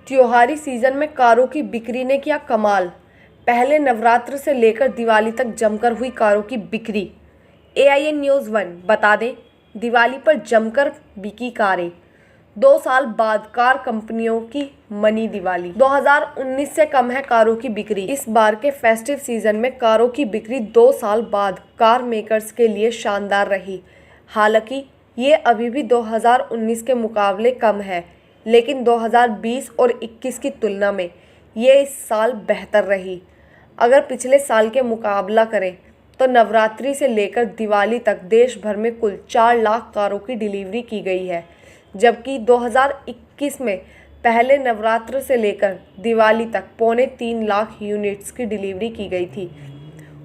त्योहारी सीजन में कारों की बिक्री ने किया कमाल। पहले नवरात्र से लेकर दिवाली तक जमकर हुई कारों की बिक्री। AIN न्यूज़ 1 बता दें, दिवाली पर जमकर बिकी कारें। 2 साल बाद कार कंपनियों की मनी दिवाली। 2019 से कम है कारों की बिक्री। इस बार के फेस्टिव सीजन में कारों की बिक्री 2 साल बाद कार मेकर्स के लिए शानदार रही। हालांकि ये अभी भी 2019 के मुकाबले कम है, लेकिन 2020 और 21 की तुलना में ये इस साल बेहतर रही। अगर पिछले साल के मुकाबला करें तो नवरात्रि से लेकर दिवाली तक देश भर में कुल 4 लाख कारों की डिलीवरी की गई है, जबकि 2021 में पहले नवरात्र से लेकर दिवाली तक 2.25 लाख यूनिट्स की डिलीवरी की गई थी।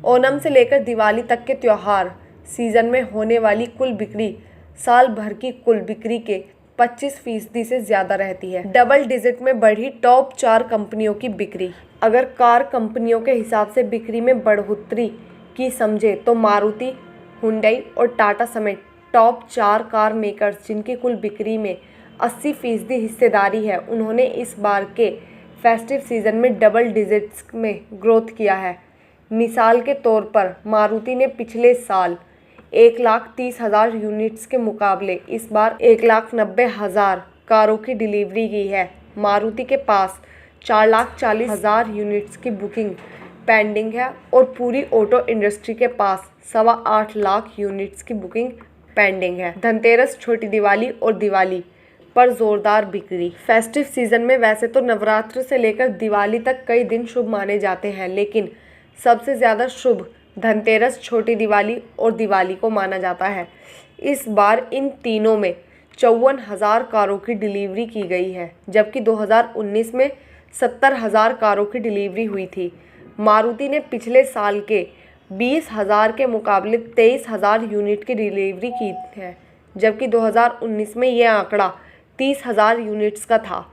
ओणम से लेकर दिवाली तक के त्यौहार सीजन में होने वाली कुल बिक्री साल भर की कुल बिक्री के 25% से ज़्यादा रहती है। डबल डिजिट में बढ़ी टॉप 4 कंपनियों की बिक्री। अगर कार कंपनियों के हिसाब से बिक्री में बढ़ोतरी की समझे तो मारुति, हुंडई और टाटा समेत टॉप 4 कार मेकर्स जिनकी कुल बिक्री में 80% हिस्सेदारी है, उन्होंने इस बार के फेस्टिव सीजन में डबल डिजिट्स में ग्रोथ किया है। मिसाल के तौर पर मारुति ने पिछले साल 1,30,000 यूनिट्स के मुकाबले इस बार 1,90,000 कारों की डिलीवरी की है। मारुति के पास 4,40,000 यूनिट्स की बुकिंग पेंडिंग है और पूरी ऑटो इंडस्ट्री के पास 8.25 लाख यूनिट्स की बुकिंग पेंडिंग है। धनतेरस, छोटी दिवाली और दिवाली पर जोरदार बिक्री। फेस्टिव सीजन में वैसे तो नवरात्र से लेकर दिवाली तक कई दिन शुभ माने जाते हैं, लेकिन सबसे ज़्यादा शुभ धनतेरस, छोटी दिवाली और दिवाली को माना जाता है। इस बार इन तीनों में 54,000 कारों की डिलीवरी की गई है, जबकि 2019 में 70,000 कारों की डिलीवरी हुई थी। मारुति ने पिछले साल के 20,000 के मुकाबले 23,000 यूनिट की डिलीवरी की है, जबकि 2019 में यह आंकड़ा 30,000 यूनिट्स का था।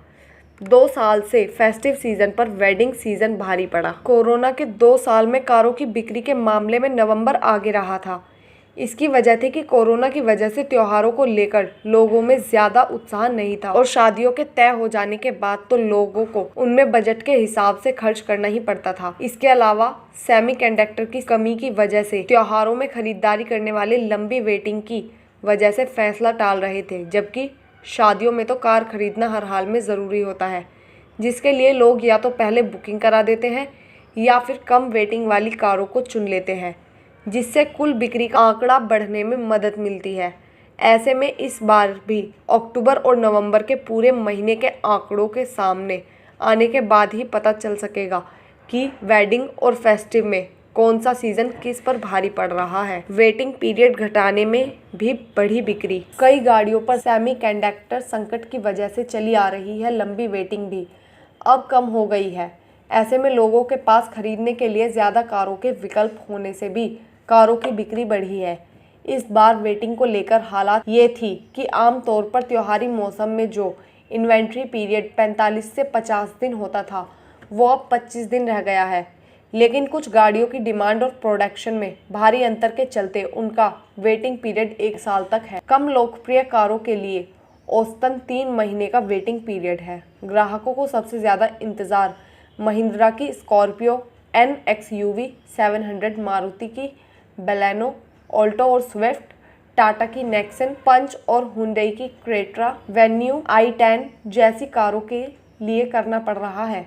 2 साल से फेस्टिव सीजन पर वेडिंग सीजन भारी पड़ा। कोरोना के 2 साल में कारों की बिक्री के मामले में नवंबर आगे रहा था। इसकी वजह थी कि कोरोना की वजह से त्योहारों को लेकर लोगों में ज़्यादा उत्साह नहीं था और शादियों के तय हो जाने के बाद तो लोगों को उनमें बजट के हिसाब से खर्च करना ही पड़ता था। इसके अलावा सेमीकंडक्टर की कमी की वजह से त्योहारों में खरीदारी करने वाले लंबी वेटिंग की वजह से फैसला टाल रहे थे, जबकि शादियों में तो कार खरीदना हर हाल में ज़रूरी होता है, जिसके लिए लोग या तो पहले बुकिंग करा देते हैं या फिर कम वेटिंग वाली कारों को चुन लेते हैं, जिससे कुल बिक्री का आंकड़ा बढ़ने में मदद मिलती है। ऐसे में इस बार भी अक्टूबर और नवंबर के पूरे महीने के आंकड़ों के सामने आने के बाद ही पता चल सकेगा कि वेडिंग और फेस्टिव में कौन सा सीजन किस पर भारी पड़ रहा है। वेटिंग पीरियड घटाने में भी बढ़ी बिक्री। कई गाड़ियों पर सेमीकंडक्टर संकट की वजह से चली आ रही है लंबी वेटिंग भी अब कम हो गई है। ऐसे में लोगों के पास खरीदने के लिए ज़्यादा कारों के विकल्प होने से भी कारों की बिक्री बढ़ी है। इस बार वेटिंग को लेकर हालात ये थी कि आमतौर पर त्योहारी मौसम में जो इन्वेंट्री पीरियड 45 से 50 दिन होता था, वो अब 25 दिन रह गया है। लेकिन कुछ गाड़ियों की डिमांड और प्रोडक्शन में भारी अंतर के चलते उनका वेटिंग पीरियड 1 साल तक है। कम लोकप्रिय कारों के लिए औसतन 3 महीने का वेटिंग पीरियड है। ग्राहकों को सबसे ज़्यादा इंतज़ार महिंद्रा की स्कॉर्पियो NXUV 700, मारुति की बलेनो, ऑल्टो और स्विफ्ट, टाटा की नेक्सन, पंच और हुंडई की क्रेटा, वेन्यू, i10 जैसी कारों के लिए करना पड़ रहा है।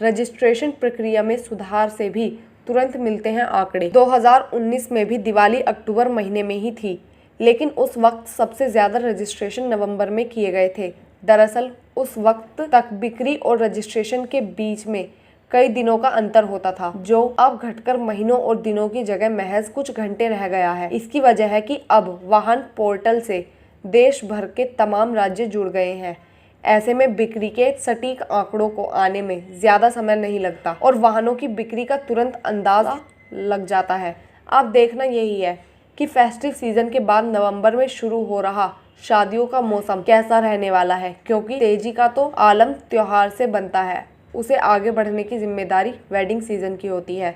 रजिस्ट्रेशन प्रक्रिया में सुधार से भी तुरंत मिलते हैं आंकड़े। 2019 में भी दिवाली अक्टूबर महीने में ही थी, लेकिन उस वक्त सबसे ज़्यादा रजिस्ट्रेशन नवंबर में किए गए थे। दरअसल उस वक्त तक बिक्री और रजिस्ट्रेशन के बीच में कई दिनों का अंतर होता था, जो अब घटकर महीनों और दिनों की जगह महज कुछ घंटे रह गया है। इसकी वजह है कि अब वाहन पोर्टल से देश भर के तमाम राज्य जुड़ गए हैं। ऐसे में बिक्री के सटीक आंकड़ों को आने में ज़्यादा समय नहीं लगता और वाहनों की बिक्री का तुरंत अंदाज़ा लग जाता है। अब देखना यही है कि फेस्टिव सीजन के बाद नवंबर में शुरू हो रहा शादियों का मौसम कैसा रहने वाला है, क्योंकि तेजी का तो आलम त्योहार से बनता है, उसे आगे बढ़ने की जिम्मेदारी वेडिंग सीजन की होती है।